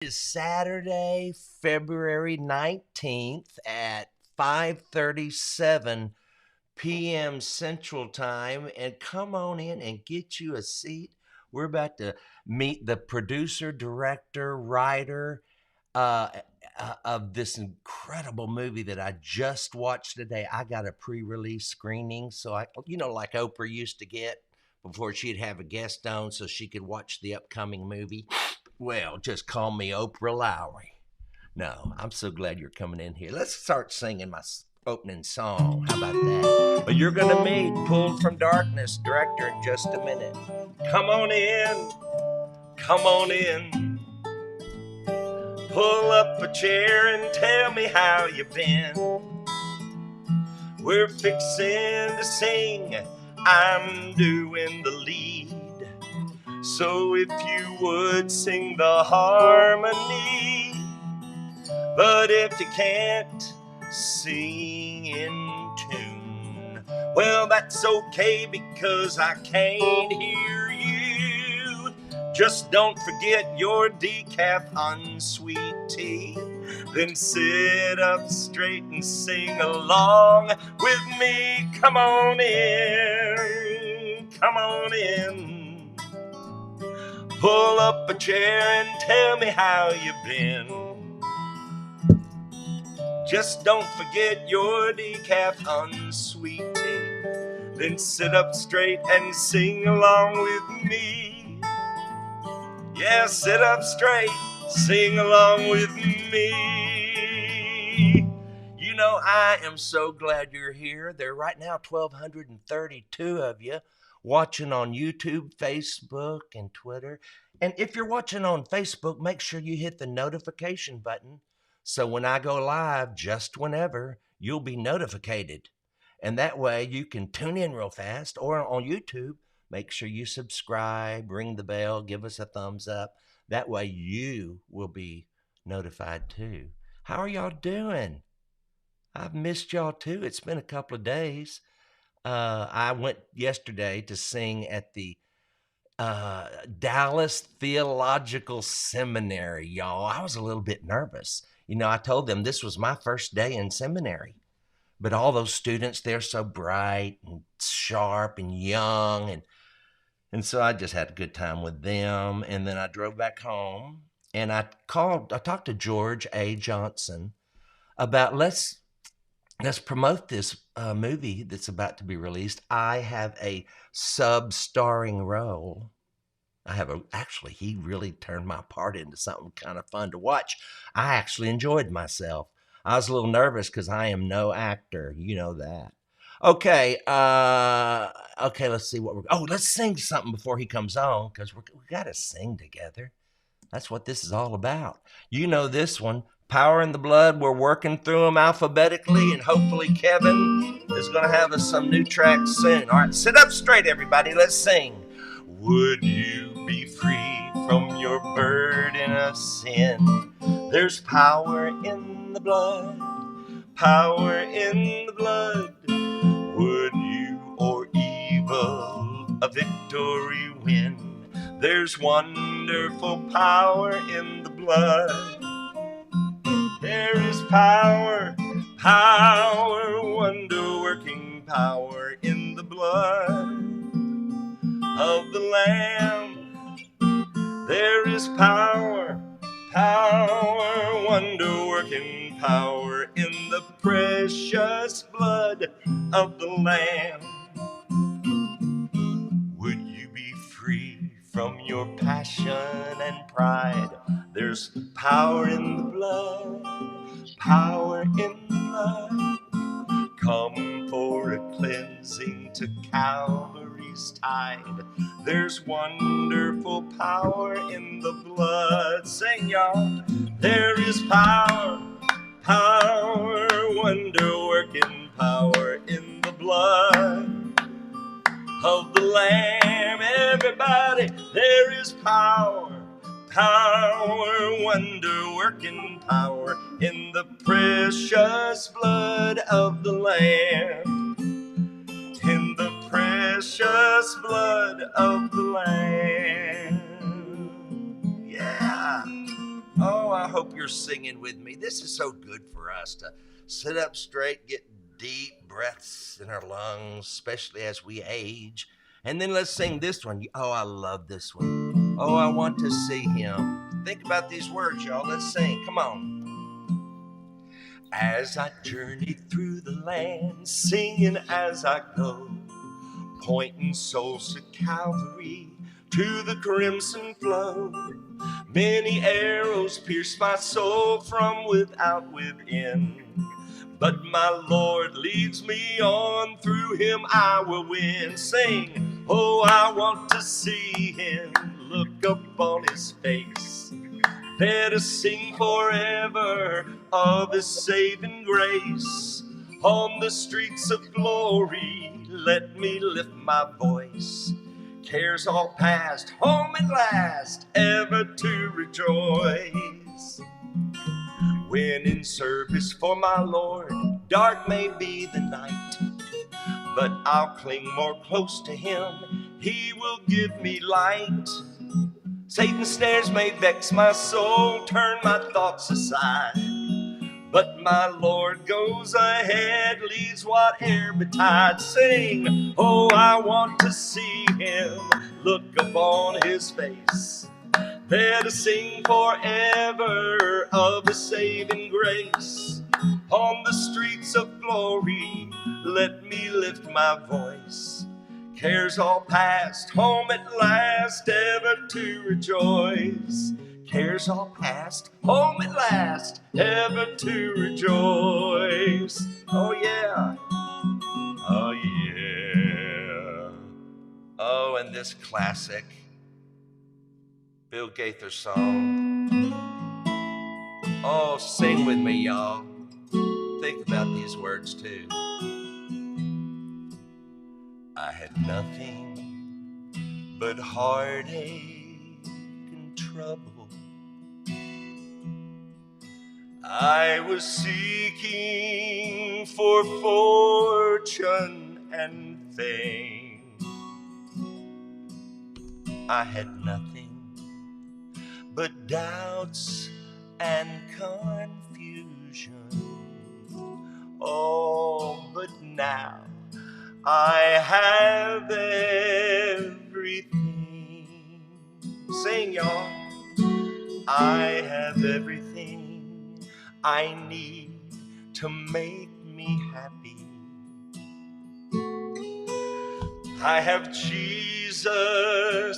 Is Saturday, February 19th at 5:37 p.m. Central Time, and come on in and get you a seat. We're about to meet the producer, director, writer uh, of this incredible movie that I just watched today. I got a pre-release screening, so like Oprah used to get before she'd have a guest on, so she could watch the upcoming movie. Well, just call me Oprah Lowry. No, I'm so glad you're coming in here. Let's start singing my opening song. How about that? But you're going to meet Pulled from Darkness director in just a minute. Come on in. Come on in. Pull up a chair and tell me how you've been. We're fixing to sing. I'm doing the lead. So if you would sing the harmony. But if you can't sing in tune, well, that's okay because I can't hear you. Just don't forget your decaf unsweet tea. Then sit up straight and sing along with me. Come on in, come on in. Pull up a chair and tell me how you've been. Just don't forget your decaf unsweet tea. Then sit up straight and sing along with me. Yeah, sit up straight, sing along with me. You know, I am so glad you're here. There are right now 1,232 of you watching on YouTube, Facebook, and Twitter. And if you're watching on Facebook, make sure you hit the notification button. So when I go live, just whenever, you'll be notified. And that way you can tune in real fast. Or on YouTube, make sure you subscribe, ring the bell, give us a thumbs up. That way you will be notified too. How are y'all doing? I've missed y'all too. It's been a couple of days. I went yesterday to sing at the Dallas Theological Seminary, y'all. I was a little bit nervous. You know, I told them this was my first day in seminary, but all those students, they're so bright and sharp and young. And so I just had a good time with them. And then I drove back home and I talked to George A. Johnson about let's promote this movie that's about to be released. I have a sub-starring role. Actually, he really turned my part into something kind of fun to watch. I actually enjoyed myself. I was a little nervous because I am no actor. You know that. Okay, let's see let's sing something before he comes on because we got to sing together. That's what this is all about. You know this one. Power in the Blood. We're working through them alphabetically, and hopefully Kevin is going to have us some new tracks soon. All right, sit up straight, everybody. Let's sing. Would you be free from your burden of sin? There's power in the blood, power in the blood. Would you or evil a victory win? There's wonderful power in the blood. There is power, power, wonder-working power in the blood of the Lamb. There is power, power, wonder-working power in the precious blood of the Lamb. Would you be free from your passion and pride? There's power in the blood, power in the blood. Come for a cleansing to Calvary's tide. There's wonderful power in the blood. Sing, y'all. There is power, power, wonder-working power in the blood of the Lamb. Everybody, there is power, power, wonder-working power in the precious blood of the Lamb. In the precious blood of the Lamb. Yeah. Oh, I hope you're singing with me. This is so good for us to sit up straight, get deep breaths in our lungs, especially as we age. And then let's sing this one. Oh, I love this one. Oh, I want to see him. Think about these words, y'all. Let's sing. Come on. As I journey through the land, singing as I go, pointing souls to Calvary, to the crimson flow. Many arrows pierce my soul from without within, but my Lord leads me on, through him I will win. Sing, oh, I want to see him, look upon his face, there to sing forever of his saving grace. On the streets of glory, let me lift my voice. Cares all past, home at last, ever to rejoice. When in service for my Lord, dark may be the night, but I'll cling more close to him, he will give me light. Satan's snares may vex my soul, turn my thoughts aside, but my Lord goes ahead, leads whate'er betide. Sing, oh, I want to see him, look upon his face, there to sing forever of his saving grace. On the streets of glory, let me lift my voice. Cares all past, home at last, ever to rejoice. Cares all past, home at last, ever to rejoice. Oh yeah, oh yeah. Oh, and this classic Bill Gaither song. Oh, sing with me, y'all. Think about these words too. I had nothing but heartache and trouble. I was seeking for fortune and fame. I had nothing but doubts and confusion. Oh, but now I have everything. Sing, y'all. I have everything I need to make me happy. I have Jesus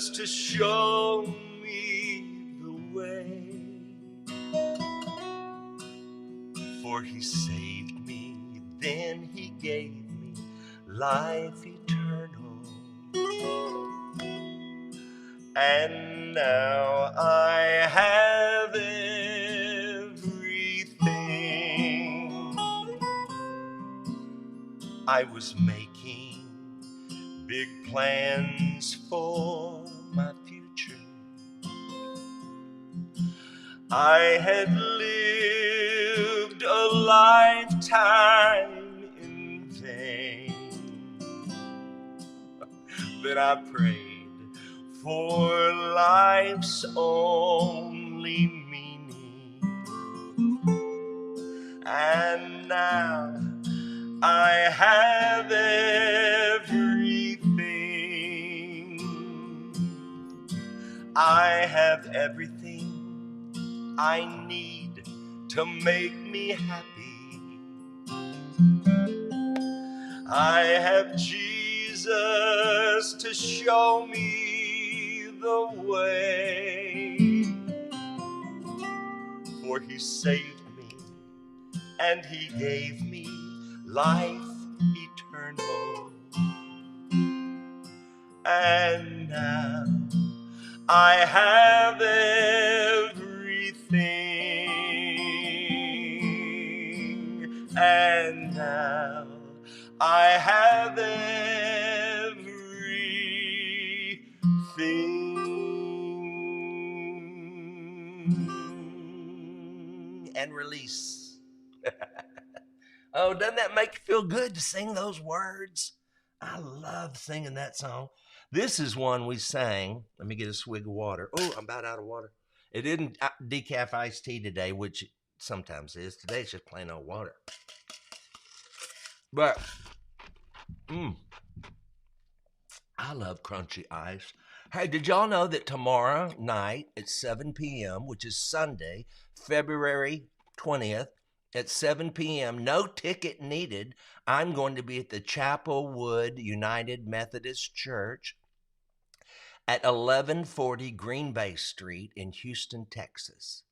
to show me the way, for he saved me, then he gave me life eternal. And now I have everything. I was making big plans for my future. I had lived a lifetime in vain, but I prayed for life's only meaning. And now I have everything. I have everything I need to make me happy. I have Jesus to show me the way, for he saved me and he gave me life eternal. And now I have everything. And now I have everything. And release. Oh, doesn't that make you feel good to sing those words? I love singing that song. This is one we sang. Let me get a swig of water. Oh, I'm about out of water. It didn't decaf iced tea today, which it sometimes is. Today it's just plain old water. But I love crunchy ice. Hey, did y'all know that tomorrow night at 7 p.m., which is Sunday, February 20th, at 7 p.m., no ticket needed, I'm going to be at the Chapelwood United Methodist Church at 1140 Green Bay Street in Houston, Texas.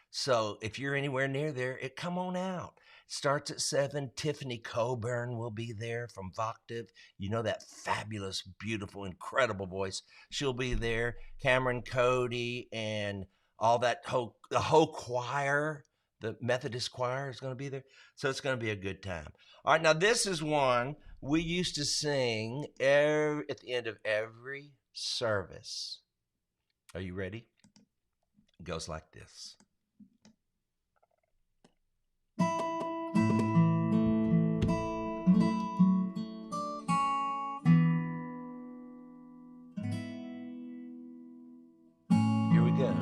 So if you're anywhere near there, come on out. Starts at 7. Tiffany Coburn will be there from Voctive. You know that fabulous, beautiful, incredible voice. She'll be there. Cameron Cody and all that the whole choir, the Methodist choir is going to be there. So it's going to be a good time. All right, now this is one we used to sing at the end of every service. Are you ready? It goes like this. Here we go.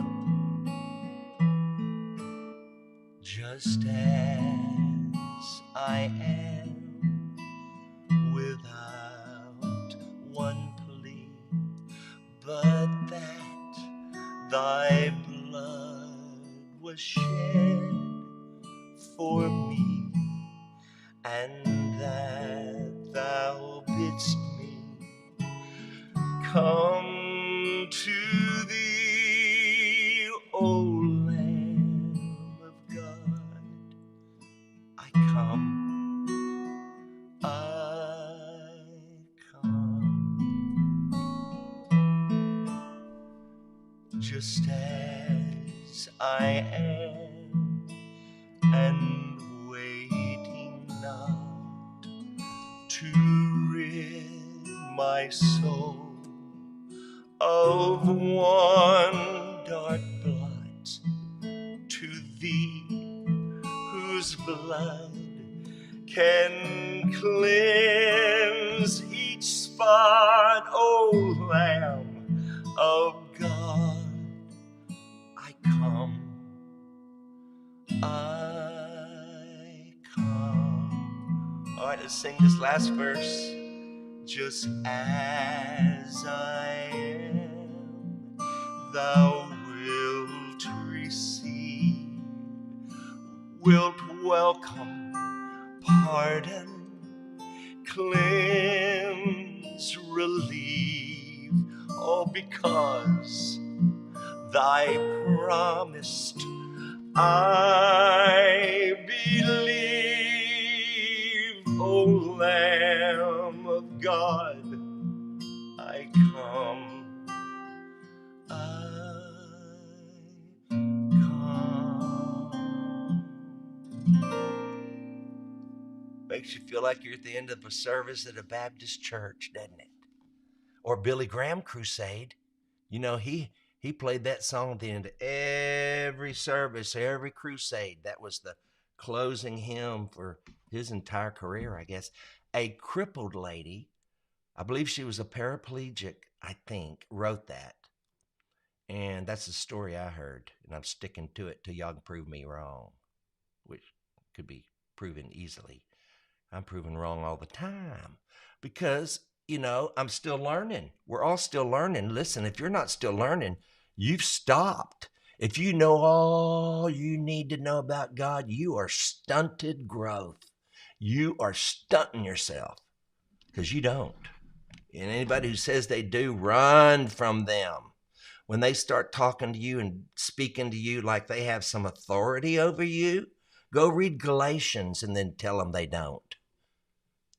Just as I am, without one plea, but that thy blood was shed for me, and that thou bidst me come to thee, O Lamb of God. I come, just as I am, and waiting not to rid my soul of one dark blot, to thee whose blood can cleanse each spot, O Lamb of God. I come, I come. All right, let's sing this last verse. Just as I am, thou wilt receive, wilt welcome, pardon, cleanse, relieve, all because thy promised I believe, O Lamb of God. I come, I come. Makes you feel like you're at the end of a service at a Baptist church, doesn't it? Or Billy Graham crusade. You know, he played that song at the end of every service, every crusade. That was the closing hymn for his entire career, I guess. A crippled lady, I believe she was a paraplegic, I think, wrote that. And that's the story I heard. And I'm sticking to it till y'all can prove me wrong, which could be proven easily. I'm proven wrong all the time because, I'm still learning. We're all still learning. Listen, if you're not still learning, you've stopped. If you know all you need to know about God, you are stunted growth. You are stunting yourself because you don't. And anybody who says they do, run from them. When they start talking to you and speaking to you like they have some authority over you, go read Galatians and then tell them they don't.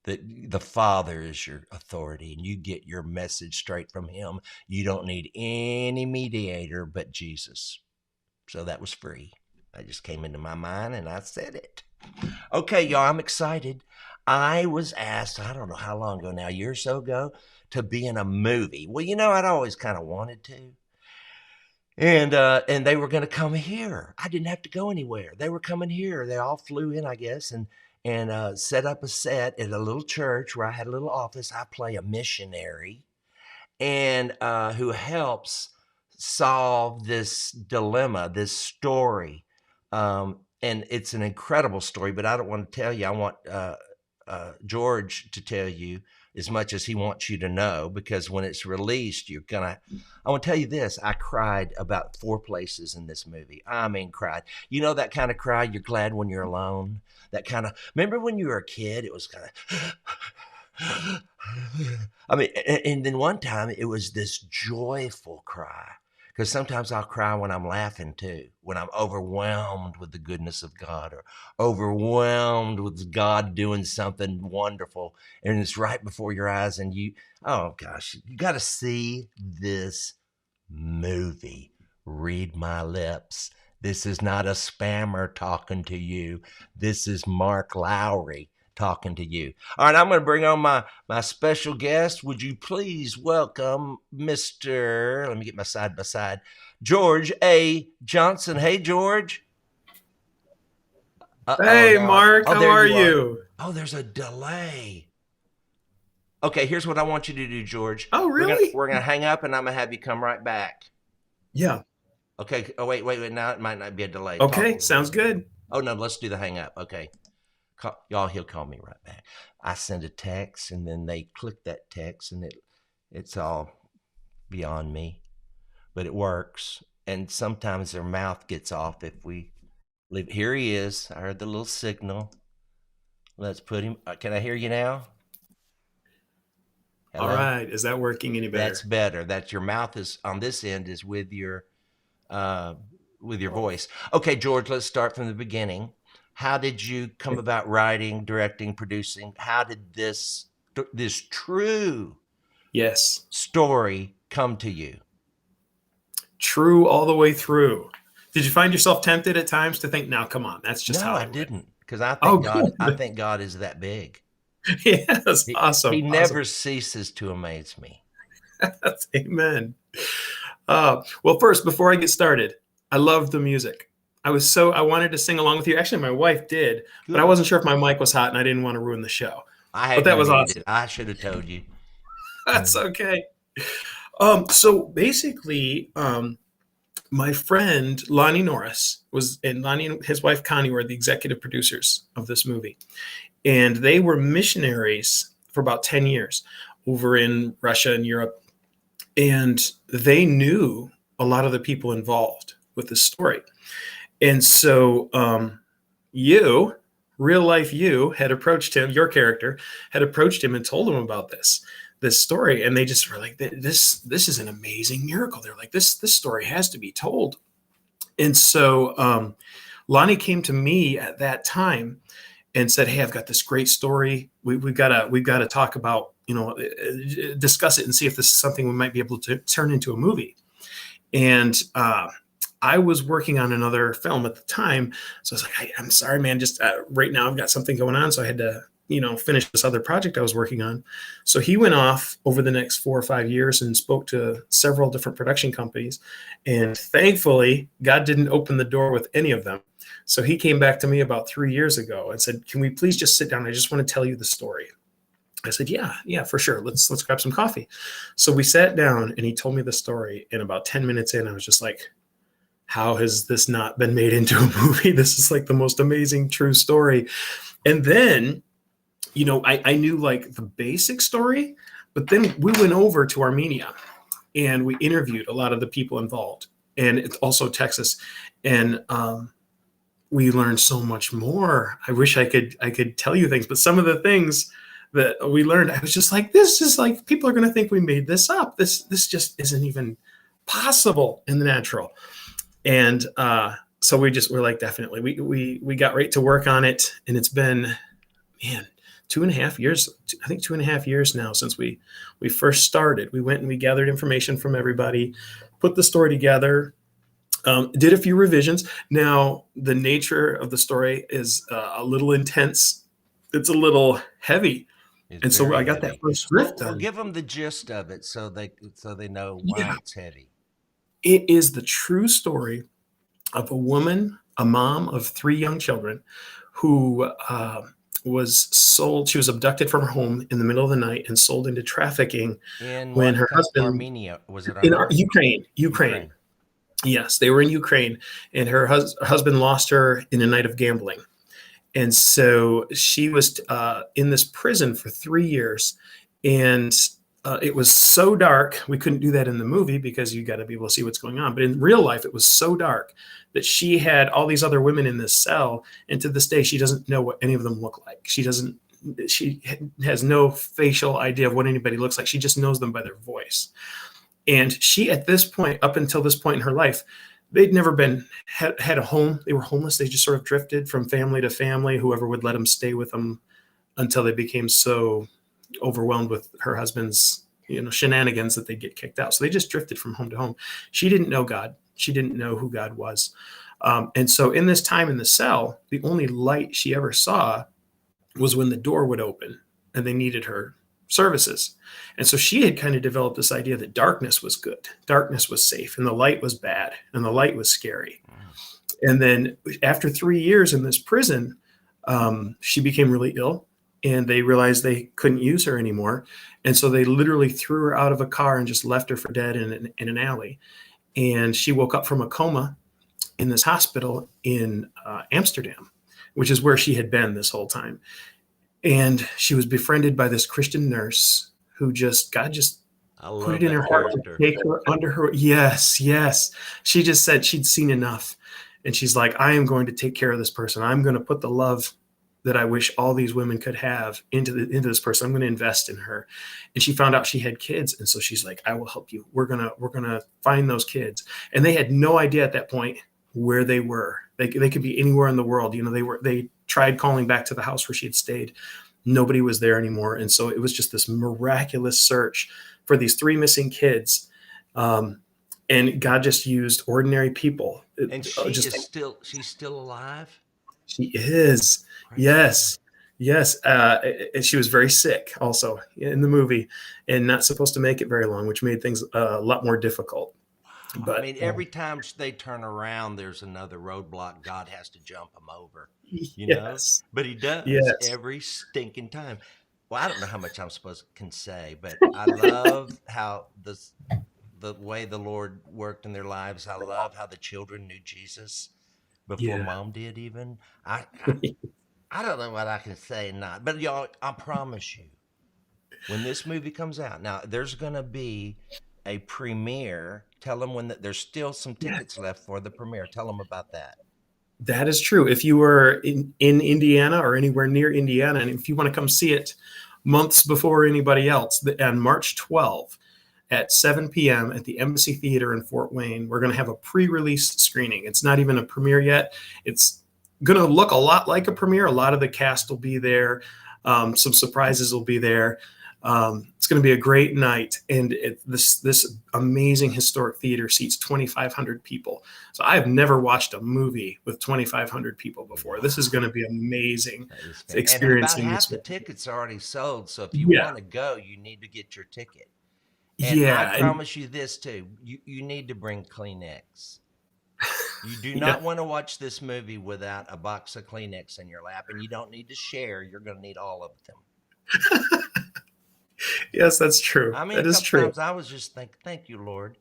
That the Father is your authority and you get your message straight from him. You don't need any mediator but Jesus. So that was free. I just came into my mind and I said it. Okay, y'all, I'm excited. I was asked, I don't know how long ago now, a year or so ago, to be in a movie. Well, I'd always kind of wanted to. And they were going to come here. I didn't have to go anywhere. They were coming here. They all flew in, I guess, and set up a set at a little church where I had a little office. I play a missionary and who helps solve this dilemma, this story. And it's an incredible story, but I don't want to tell you. I want George to tell you as much as he wants you to know, because when it's released, I want to tell you this. I cried about 4 places in this movie. I mean, cried. You know that kind of cry you're glad when you're alone? That kind of, remember when you were a kid, it was kind of, I mean, and then one time it was this joyful cry. Because sometimes I'll cry when I'm laughing too, when I'm overwhelmed with the goodness of God, or overwhelmed with God doing something wonderful, and it's right before your eyes, and oh gosh, you got to see this movie. Read my lips. This is not a spammer talking to you. This is Mark Lowry talking to you. All right, I'm going to bring on my special guest. Would you please welcome Mr. Let me get my side by side, George A. Johnson. Hey, George. Hey, Mark, how there are you are. you? Oh, there's a delay. Okay, here's what I want you to do, George. Oh, We're really? gonna hang up, and I'm gonna have you come right back. Yeah. Okay. Oh, wait. Now it might not be a delay. Talk a Okay, little bit. sounds good. Oh no, let's do the hang up. Okay. Y'all, he'll call me right back. I send a text, and then they click that text, and it's all beyond me, but it works. And sometimes their mouth gets off if we leave. Here he is. I heard the little signal. Let's put him. Can I hear you now? All Hello. right. Is that working any That's better? better. That's your mouth is on this end is uh, with your voice. Okay, George. Let's start from the beginning. How did you come about writing, directing, producing? How did this true Yes. story come to you? True all the way through. Did you find yourself tempted at times to think, now, come on, that's just No, how I I would? didn't, because Oh, I good. think God is that big. Yes. He Awesome. never Awesome. ceases to amaze me. Amen. Well, first, before I get started, I love the music. I wanted to sing along with you. Actually, my wife did, but I Good. wasn't sure if my mic was hot and I didn't want to ruin the show. I But had that you was muted. awesome. I should have told you. That's okay. So basically, my friend Lonnie Norris and Lonnie and his wife Connie were the executive producers of this movie, and they were missionaries for about 10 years over in Russia and Europe, and they knew a lot of the people involved with the story. And so, you, real life you, had approached him. Your character had approached him and told him about this story, and they just were like, "This is an amazing miracle." They're like, "This story has to be told." And so, Lonnie came to me at that time and said, "Hey, I've got this great story. We've got to talk about, discuss it and see if this is something we might be able to turn into a movie." And I was working on another film at the time, so I was like, "I'm sorry, man. Just right now, I've got something going on, so I had to, finish this other project I was working on." So he went off over the next 4 or 5 years and spoke to several different production companies, and thankfully, God didn't open the door with any of them. So he came back to me about 3 years ago and said, "Can we please just sit down? I just want to tell you the story." I said, "Yeah, for sure. Let's grab some coffee." So we sat down and he told me the story. And about 10 minutes in, I was just like, how has this not been made into a movie? This is like the most amazing true story. And then, I knew like the basic story, but then we went over to Armenia and we interviewed a lot of the people involved, and it's also Texas. And we learned so much more. I wish I could tell you things, but some of the things that we learned, I was just like, this is like, people are going to think we made this up. This just isn't even possible in the natural. And so we're like, definitely, we got right to work on it, and it's been, man, 2.5 years. I think 2.5 years now since we first started. We went and we gathered information from everybody, put the story together. Did a few revisions. Now, the nature of the story is a little intense. It's a little heavy, It's and so I very got that heavy. first Well, drift done. give them the gist of it so they know why Yeah, it's heavy. it is the true story of a woman, a mom of 3 young children, who was sold. She was abducted from her home in the middle of the night and sold into trafficking In when what her husband Armenia? Was it in Armenia? Ukraine. Ukraine. Yes, they were in Ukraine, and her husband lost her in a night of gambling. And so she was in this prison for 3 years, and it was so dark. We couldn't do that in the movie because you got to be able to see what's going on. But in real life, it was so dark that she had all these other women in this cell, and to this day, she doesn't know what any of them look like. She doesn't. She has no facial idea of what anybody looks like. She just knows them by their voice. And she, at this point, up until this point in her life, they'd never been had a home. They were homeless. They just sort of drifted from family to family. Whoever would let them stay with them until they became so overwhelmed with her husband's shenanigans that they'd get kicked out. So they just drifted from home to home. She didn't know God. She didn't know who God was. And so in this time in the cell, the only light she ever saw was when the door would open and they needed her services. And so she had kind of developed this idea that darkness was good, darkness was safe, and the light was bad, and the light was scary. And then after 3 years in this prison, she became really ill, and they realized they couldn't use her anymore. And so they literally threw her out of a car and just left her for dead in an alley. And she woke up from a coma in this hospital in Amsterdam, which is where she had been this whole time. And she was befriended by this Christian nurse who God just I put love it in her that heart to character. take her under her. Yes, yes. She just said she'd seen enough. And she's like, I am going to take care of this person. I'm going to put the love that I wish all these women could have into this person. I'm going to invest in her. And she found out she had kids. And so she's like, I will help you. We're going to find those kids. And they had no idea at that point where they were. They could be anywhere in the world. They tried calling back to the house where she had stayed. Nobody was there anymore. And so it was just this miraculous search for these three missing kids. And God just used ordinary people. And she's still alive? She is. Praise God. Yes. Yes. And she was very sick also in the movie and not supposed to make it very long, which made things a lot more difficult. Wow. I But mean, every time they turn around, there's another roadblock. God has to jump them over, you know? yes. But he does Yes. every stinking time. Well, I don't know how much can say, but I love how the way the Lord worked in their lives. I love how the children knew Jesus before Yeah. mom did even. I don't know what I can say and not, but y'all, I promise you, when this movie comes out, now there's gonna be a premiere. Tell them there's still some tickets left for the premiere. Tell them about that. That is true. If you were in Indiana or anywhere near Indiana, and if you want to come see it months before anybody else, on March 12th at 7 p.m. at the Embassy Theater in Fort Wayne, we're going to have a pre-release screening. It's not even a premiere yet. It's going to look a lot like a premiere. A lot of the cast will be there. Some surprises will be there. It's going to be a great night, and this amazing historic theater seats 2,500 people. So I've never watched a movie with 2,500 people before. Wow. This is going to be amazing. That is and about Experiencing half this. the tickets are already sold. So if you Yeah, want to go, you need to get your ticket. And I yeah, and promise you this too: you need to bring Kleenex. You do yeah, not want to watch this movie without a box of Kleenex in your lap, and you don't need to share. You're going to need all of them. yes, that's true. I mean, a That is couple true. times I was just thinking, thank you, Lord,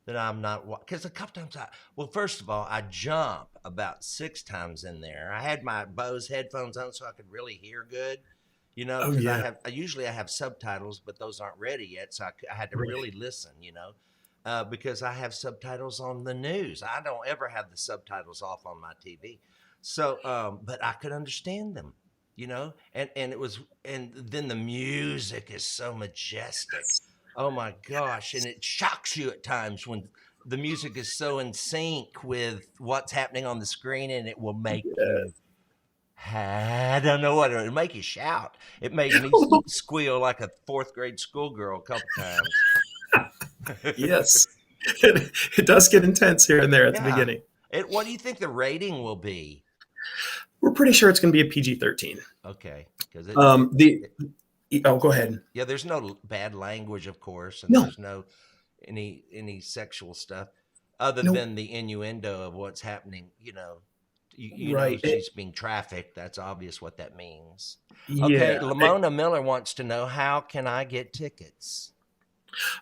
that I'm not, because a couple times well, first of all, I jump about 6 times in there. I had my Bose headphones on so I could really hear good, Oh because yeah, usually I have subtitles, but those aren't ready yet. So I had to right. really listen, because I have subtitles on the news. I don't ever have the subtitles off on my TV. So, but I could understand them, and it was, and then the music is so majestic. Oh my gosh. And it shocks you at times when the music is so in sync with what's happening on the screen, and it will make Yeah. you, I don't know what, it'll make you shout. It made me squeal like a fourth grade schoolgirl a couple times. Yes, it does get intense here and there at the Yeah. beginning. What do you think the rating will be? We're pretty sure it's going to be a PG-13. Okay. Because The oh, go ahead. yeah, there's no bad language, of course, and No, there's no any sexual stuff other no, than the innuendo of what's happening, You know, Right. she's being trafficked. That's obvious what that means. Okay, Yeah. Lamona Miller wants to know, how can I get tickets?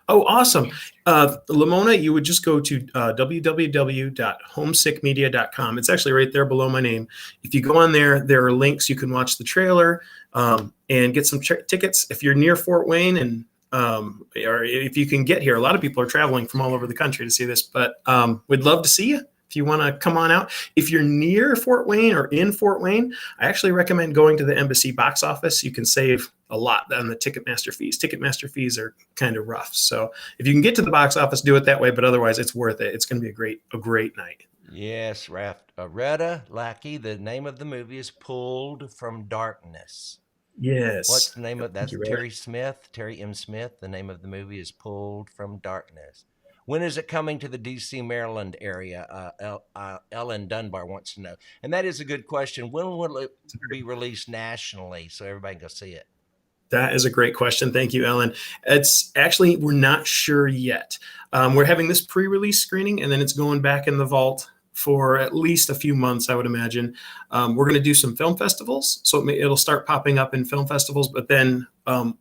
Oh, awesome. Lamona, you would just go to www.homesickmedia.com. It's actually right there below my name. If you go on there, there are links. You can watch the trailer and get some tickets. If you're near Fort Wayne and or if you can get here, a lot of people are traveling from all over the country to see this, but we'd love to see you. If you want to come on out, if you're near Fort Wayne or in Fort Wayne, I actually recommend going to the Embassy box office. You can save a lot on the Ticketmaster fees. Ticketmaster fees are kind of rough. So if you can get to the box office, do it that way. But otherwise, it's worth it. It's going to be a great night. Yes, Retta Lackey, the name of the movie is Pulled from Darkness. What's Yes. the name of Thank that's you, Rhett. Terry M. Smith. The name of the movie is Pulled from Darkness. When is it coming to the DC, Maryland area? Ellen Dunbar wants to know. And that is a good question. When will it be released nationally so everybody can go see it? That is a great question. Thank you, Ellen. It's actually, we're not sure yet. We're having this pre-release screening, and then it's going back in the vault for at least a few months, I would imagine. We're going to do some film festivals, so it'll start popping up in film festivals, but then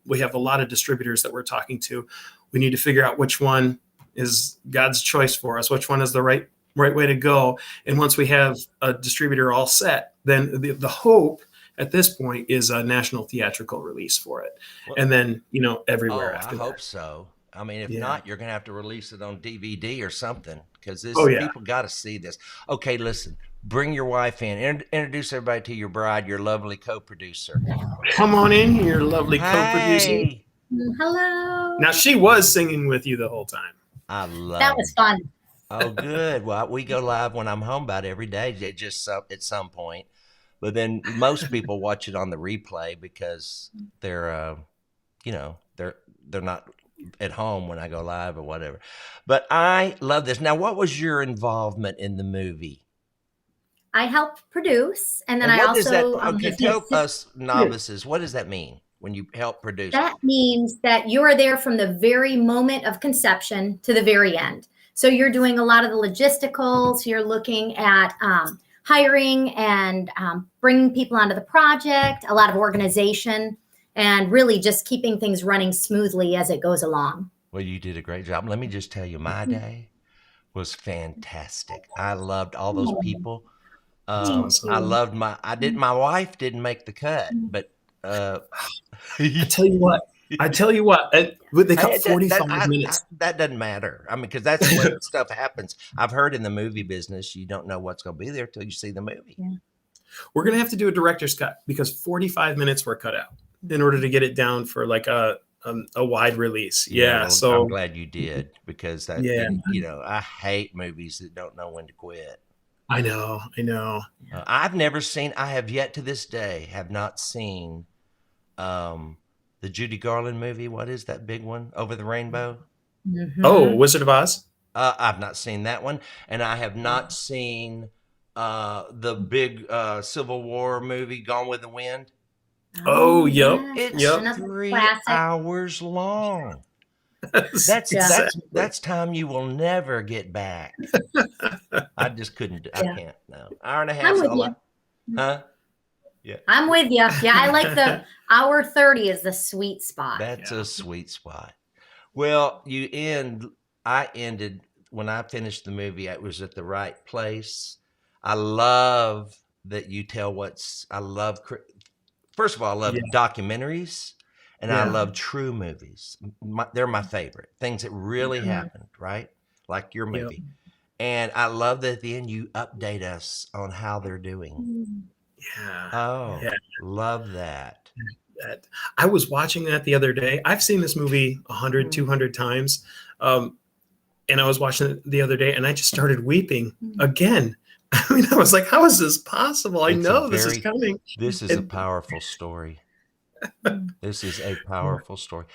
we have a lot of distributors that we're talking to. We need to figure out which one is God's choice for us, which one is the right way to go. And once we have a distributor all set, then the hope at this point is a national theatrical release for it. Well, and then, everywhere I after hope that. so. I mean, if Yeah. not, you're going to have to release it on DVD or something, because Oh, yeah. people got to see this. Okay, listen, bring your wife in. Introduce everybody to your bride, your lovely co-producer. Come on in here, lovely co-producer. Hey, Hello. Now, she was singing with you the whole time. I love That was fun. Oh, good. Well, we go live when I'm home about every day, just at some point. But then most people watch it on the replay because they're, they're not at home when I go live or whatever. But I love this. Now, what was your involvement in the movie? I helped produce, and then And I what does that? also Okay, tell us novices, what does that mean when you help produce? that means that you are there from the very moment of conception to the very end. So you're doing a lot of the logisticals. You're looking at hiring and bringing people onto the project, a lot of organization, and really just keeping things running smoothly as it goes along. Well, you did a great job. Let me just tell you, my day was fantastic. I loved all those people. I loved my wife didn't make the cut, but I tell you what, they cut 45 minutes. That doesn't matter. I mean, because that's when stuff happens. I've heard in the movie business, you don't know what's going to be there till you see the movie. Yeah. We're going to have to do a director's cut because 45 minutes were cut out in order to get it down for like a wide release. Yeah. Well, So I'm glad you did, because that, I hate movies that don't know when to quit. I know. I have yet to this day have not seen the Judy Garland movie. What is that big one, Over the Rainbow? Mm-hmm. Oh, Wizard of Oz. I've not seen that one, and I have not seen the big Civil War movie, Gone with the Wind. Oh, yep. It's 3 hours long. That's time you will never get back. I just couldn't. I can't. No, hour and a half. I'm with you. Huh? Yeah. I'm with you. Yeah, I like the hour 30 is the sweet spot. That's a sweet spot. Well, I ended when I finished the movie. I was at the right place. I love that you tell First of all, I love documentaries. And I love true movies. They're my favorite. Things that really happened, right? Like your movie. Yep. And I love that at the end you update us on how they're doing. Yeah. Oh, love that. I was watching that the other day. I've seen this movie 100, 200 times. And I was watching it the other day and I just started weeping again. I mean, I was like, how is this possible? I know this is coming. This is a powerful story. This is a powerful story.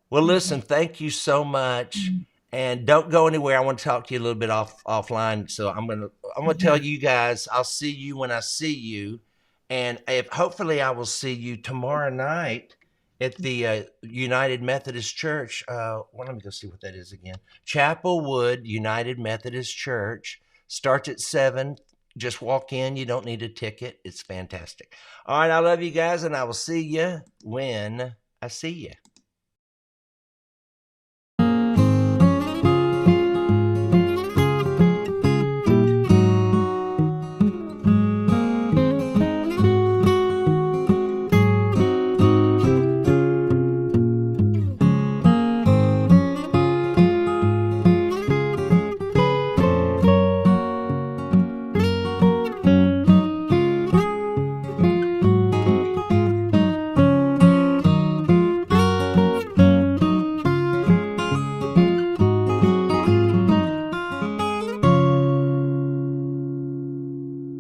Well, listen, thank you so much. And don't go anywhere. I want to talk to you a little bit offline. So I'm gonna tell you guys, I'll see you when I see you. And hopefully I will see you tomorrow night at the United Methodist Church. Let me go see what that is again. Chapel Wood United Methodist Church. Starts at 7. Just walk in. You don't need a ticket. It's fantastic. All right. I love you guys, and I will see you when I see you.